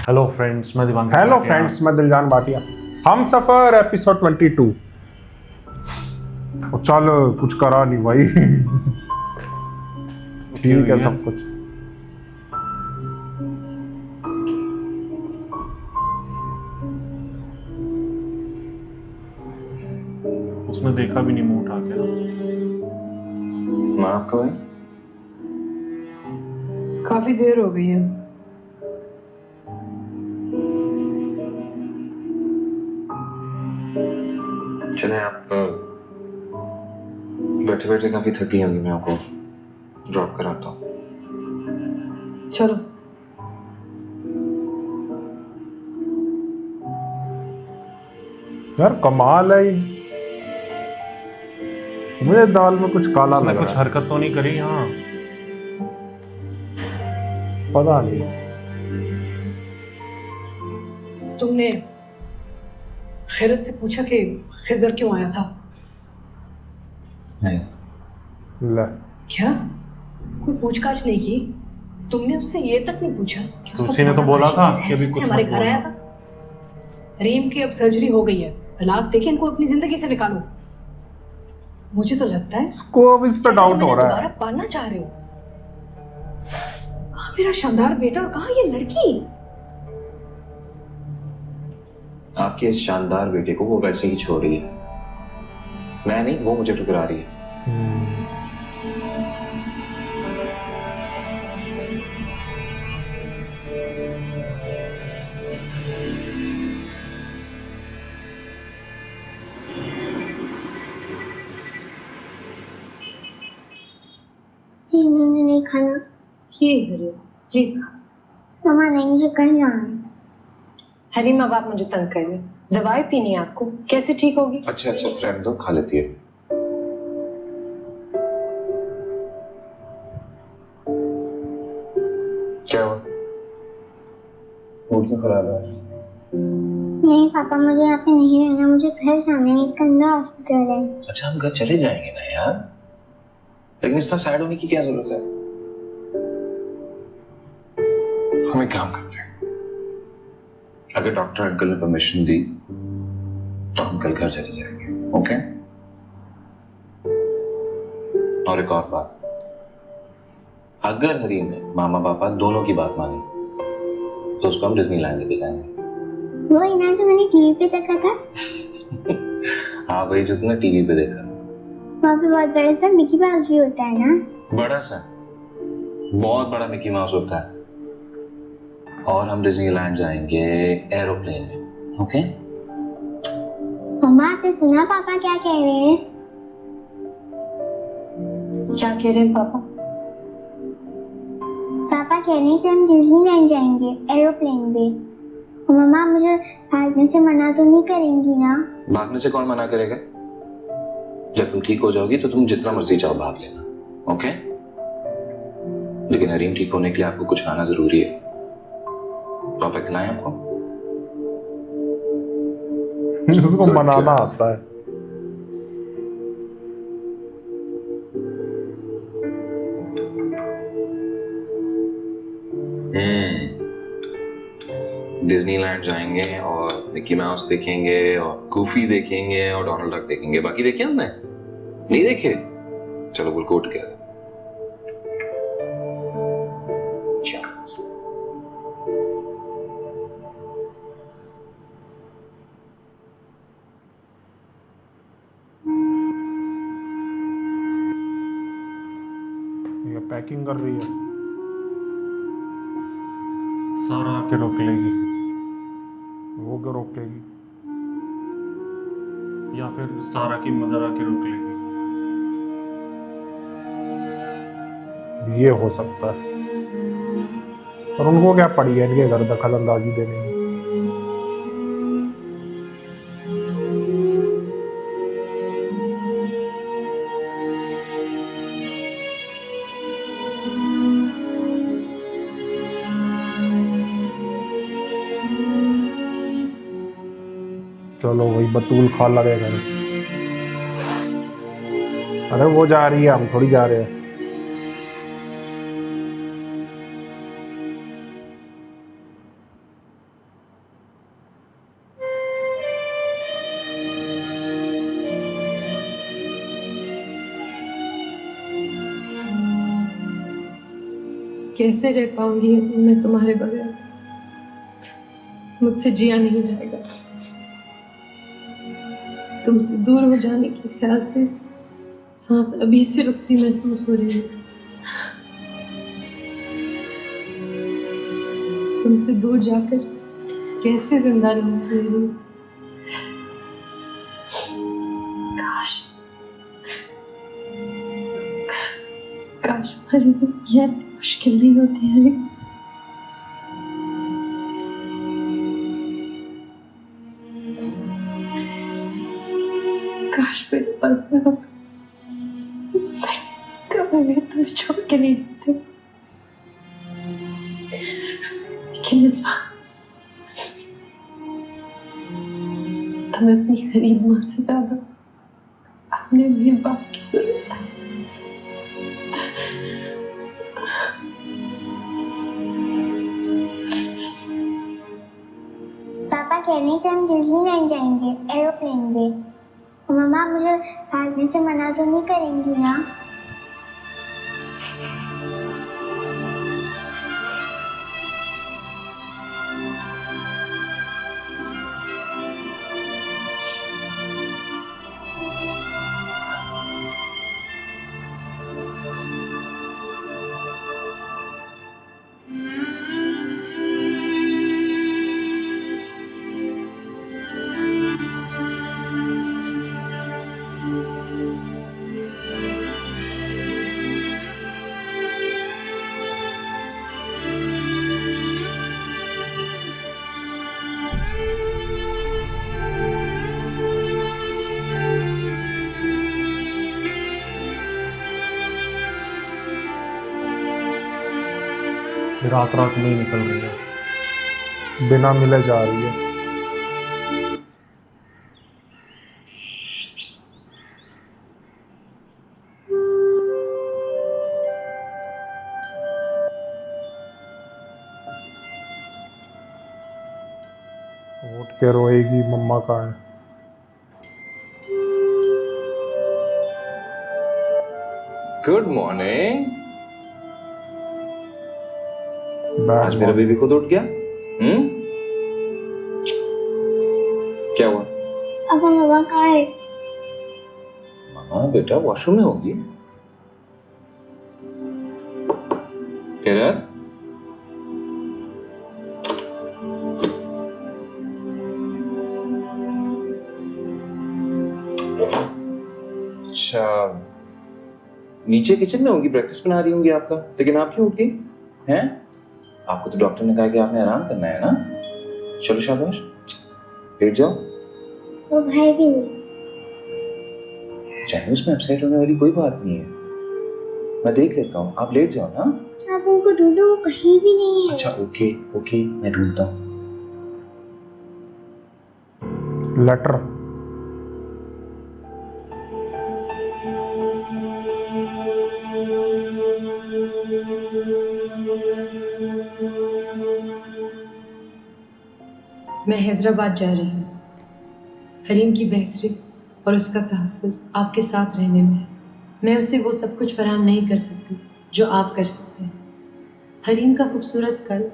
Hello friends, मैं दिवांकर hello Bhatia. Friends, मैं दिलजान भाटिया। हम सफर एपिसोड 22। चल कुछ करा नहीं भाई। ठीक है सब कुछ। उसने देखा भी नहीं मुंह उठा के ना। माँ कब आई? काफी देर हो गई है। चले आप बैठे बैठे काफी थकी होंगी, मैं आपको ड्रॉप कराता हूँ। चलो। यार कमाल है ये। मुझे दाल में कुछ काला उसने लग कुछ रहा है। हरकत तो नहीं करी? हाँ, पता नहीं। तुमने खैरत से पूछा कि खिजर क्यों आया था? नहीं, ले क्या कोई पूछताछ नहीं की? तुमने उससे ये तक नहीं पूछा कि तो उसका उसी ने तो पुराना बोला काशी था किस कि अभी हैसियत कुछ से हमारे मत घर आया बोलना। था। रीम की अब सर्जरी हो गई है, तलाक देके इनको अपनी जिंदगी से निकालो। मुझे तो लगता है इसको अब इस पे जैसे डाउट तुम हो इन्हें रहा दोबारा है। पालना चाह रहे हो। कहाँ मेरा शानदार बेटा और कहाँ ये लड़की? आपके इस शानदार बेटे को वो वैसे ही छोड़ रही है। मैं नहीं, वो मुझे ठुकरा रही है। मैंने नहीं खाना। प्लीज हरी, प्लीज खा। मम्मा नहीं, मुझे कहीं जाना है। हरीम, अब आप मुझे तंग कर रहे हैं। दवाई पीनी है आपको, कैसे ठीक होगी? अच्छा अच्छा, रहने दो, खा लेती है। क्या हुआ? मूड क्यों खराब है? नहीं पापा, मुझे यहाँ पे नहीं रहना, मुझे घर जाना है। गंदा हॉस्पिटल है। अच्छा, हम घर चले जाएंगे ना यार, लेकिन इतना सैड होने की क्या जरूरत है? हम एक काम करते हैं, अगर डॉक्टर अंकल ने परमिशन दी तो हम कल घर चले जाएंगे, ओके? और एक और बात, अगर हरीम ने मामा पापा दोनों की बात मानी तो उसको हम डिज्नीलैंड लेके जाएंगे। वो ही ना जो मैंने टीवी पे देखा था। हाँ भाई, जो तुमने टीवी पे देखा था। वहाँ पे बहुत बड़ा सा मिकी माउस भी होता है ना। बड़ा सा, बहुत बड़ा मिकी माउस होता है। और हम डिज्नीलैंड जाएंगे एरोप्लेन में, ओके? मम्मा आपने सुना पापा क्या कह रहे हैं? क्या कह रहे हैं पापा? पापा कह रहे हैं कि हम डिज्नीलैंड जाएंगे एरोप्लेन में। और मम्मा मुझे भागने से मना तो नहीं करेंगी ना? भागने से कौन मना करेगा? जब तुम ठीक हो जाओगी तो तुम जितना मर्जी चाहो भाग लेना, ओके? लेकिन हरीम ठीक होने के लिए आपको कुछ खाना जरूरी है। पापा खिलाएं आपको? इसको Good मनाना girl. आता है। डिज्नीलैंड जाएंगे और मिकी माउस देखेंगे और गूफी देखेंगे और डोनाल्ड डक देखेंगे। बाकी देखे हमने? नहीं देखे? चलो बिल्कुल उठ गया। ये पैकिंग कर रही है। सारा आके रोक लेगी वो क्यों रोकेगी? या फिर सारा की मदर आके रोक लेगी। ये हो सकता है। और उनको क्या पड़ी है इनके घर दखल अंदाजी देने की? चलो वही बतूल खाला के घर। अरे वो जा रही है, हम थोड़ी जा रहे हैं। कैसे रह पाऊंगी मैं तुम्हारे बगैर? मुझसे जिया नहीं जाएगा। तुमसे दूर हो जाने के ख्याल से सांस अभी से रुकती महसूस हो रही है। तुमसे दूर जाकर कैसे जिंदा रहूंगी? काश काश हमारी जिंदगी इतनी मुश्किल नहीं होती है। काश मेरे पास में हो। कभी भी तुम्हें छोड़ के नहीं रहते, लेकिन इस बार तुम्हें अपनी गरीब माँ से ज्यादा अपने अमीर बाप की जरूरत है। पापा कह रहे हैं कि हम डिज्नीलैंड जाएंगे एरोप्लेन में। मम्मा मुझे भागने से मना तो नहीं करेंगी ना? रात रात में ही निकल रही है। बिना मिले जा रही है। उठ के रोएगी मम्मा का है। Good morning. बैड आज मेरा बेबी खुद उठ गया? क्या हुआ? पापा मम्मा कहाँ है? हाँ बेटा वॉशरूम में होगी। किरण अच्छा नीचे किचन में होंगी, ब्रेकफास्ट बना रही होंगी आपका। लेकिन आप क्यों उठ गई हैं? आपको तो डॉक्टर ने कहा कि आपने आराम करना है ना। चलो शाबाश लेट जाओ। वो भाई भी नहीं। चाहे उसमें अपसेट होने वाली कोई बात नहीं है, मैं देख लेता हूँ। आप लेट जाओ ना। आप उनको ढूंढो, वो कहीं भी नहीं है। अच्छा ओके ओके मैं ढूंढता हूँ। लेटर। मैं हैदराबाद जा रही हूँ। हरीम की बेहतरी और उसका तहफ़्फ़ुज़ आपके साथ रहने में है। मैं उसे वो सब कुछ फराहम नहीं कर सकती जो आप कर सकते हैं। हरीम का खूबसूरत कल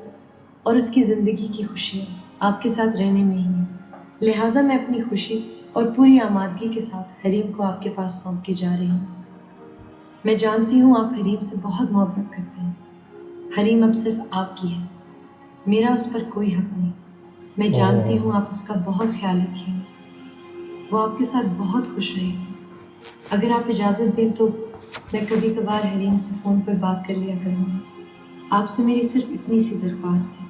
और उसकी ज़िंदगी की खुशियाँ आपके साथ रहने में ही हैं। लिहाजा मैं अपनी खुशी और पूरी आमादगी के साथ हरीम को आपके पास सौंप के जा रही हूँ। मैं जानती हूँ आप हरीम से बहुत मोहब्बत करते हैं। हरीम अब सिर्फ आपकी है, मेरा उस पर कोई हक नहीं। मैं जानती हूँ आप उसका बहुत ख्याल रखेंगे, वो आपके साथ बहुत खुश रहेगी। अगर आप इजाज़त दें तो मैं कभी कभार हरीम से फ़ोन पर बात कर लिया करूँगी। आपसे मेरी सिर्फ इतनी सी दरख्वास्त है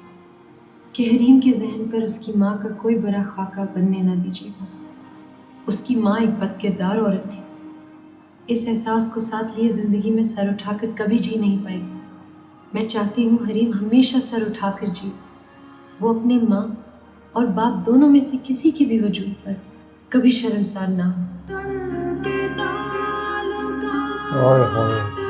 कि हरीम के जहन पर उसकी माँ का कोई बुरा खाका बनने न दीजिएगा। उसकी माँ एक बदकिरदार औरत थी। इस एहसास को साथ लिए ज़िंदगी में सर उठाकर कभी जी नहीं पाएगी। मैं चाहती हूँ हरीम हमेशा सर उठाकर जिए। वो अपने माँ और बाप दोनों में से किसी के भी वजूद पर कभी शर्मसार ना हो। ओए होए।